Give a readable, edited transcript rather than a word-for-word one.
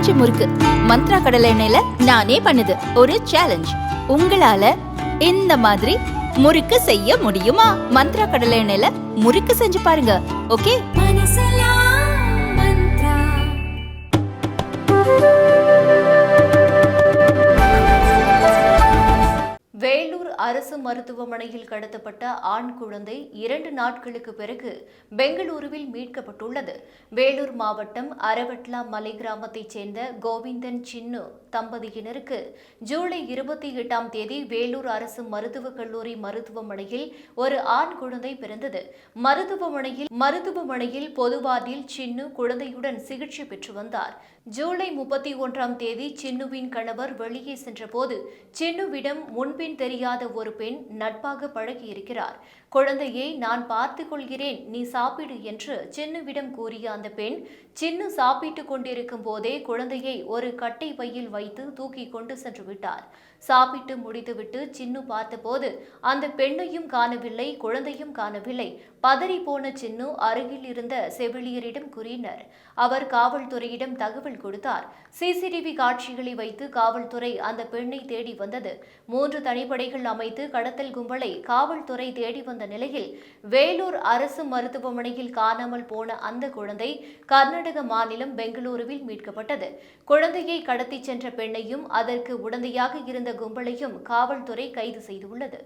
பஞ்சு முறுக்கு மந்த்ரா கடலை எண்ணெயில நானே பண்ணுது ஒரு சேலஞ்ச். உங்களால இந்த மாதிரி முறுக்கு செய்ய முடியுமா? மந்த்ரா கடலை எண்ணெயில முறுக்கு செஞ்சு பாருங்க. ஓகே. வேலூர் அரசு மருத்துவமனையில் கடத்தப்பட்ட ஆண் குழந்தை 2 நாட்களுக்கு பிறகு பெங்களூருவில் மீட்கப்பட்டுள்ளது. வேலூர் மாவட்டம் அரவட்லா மலை கிராமத்தைச் சேர்ந்த கோவிந்தன் சின்னு தம்பதியினருக்கு ஜூலை 28ஆம் தேதி வேலூர் அரசு மருத்துவக் கல்லூரி மருத்துவமனையில் ஒரு ஆண் குழந்தை பிறந்தது. மருத்துவமனையில் பொது வார்டில் சின்னு குழந்தையுடன் சிகிச்சை பெற்று வந்தார். ஜூலை 31ஆம் தேதி சின்னுவின் கணவர் வெளியே சென்றபோது சின்னுவிடம் முன்பின் தெரியாத ஒரு பெண் நட்பாக பழகியிருக்கிறார். குழந்தையை நான் பார்த்துக் கொள்கிறேன், நீ சாப்பிடு என்று சின்னுவிடம் கூறிய அந்த பெண் சின்னு சாப்பிட்டுக் கொண்டிருக்கும் போதே குழந்தையை ஒரு கட்டை பையில் வைத்து தூக்கி கொண்டு சென்று விட்டார். சாப்பிட்டு முடித்துவிட்டு சின்னு பார்த்தபோது அந்த பெண்ணையும் காணவில்லை, குழந்தையும் காணவில்லை. பதறி போன சின்னு அருகில் இருந்த செவிலியரிடம் கூறினர். அவர் காவல்துறையிடம் தகவல் கொடுத்தார். சிசிடிவி காட்சிகளை வைத்து காவல்துறை அந்த பெண்ணை தேடி வந்தது. 3 தனிப்படைகள் அமைத்து கடத்தல் கும்பலை காவல்துறை தேடி வந்த நிலையில் வேலூர் அரசு மருத்துவமனையில் காணாமல் போன அந்த குழந்தை கர்நாடக மாநிலம் பெங்களூருவில் மீட்கப்பட்டது. குழந்தையை கடத்திச் சென்ற பெண்ணையும் அதற்கு உடந்தையாக இருந்த கும்பலையும் காவல்துறை கைது செய்துள்ளது.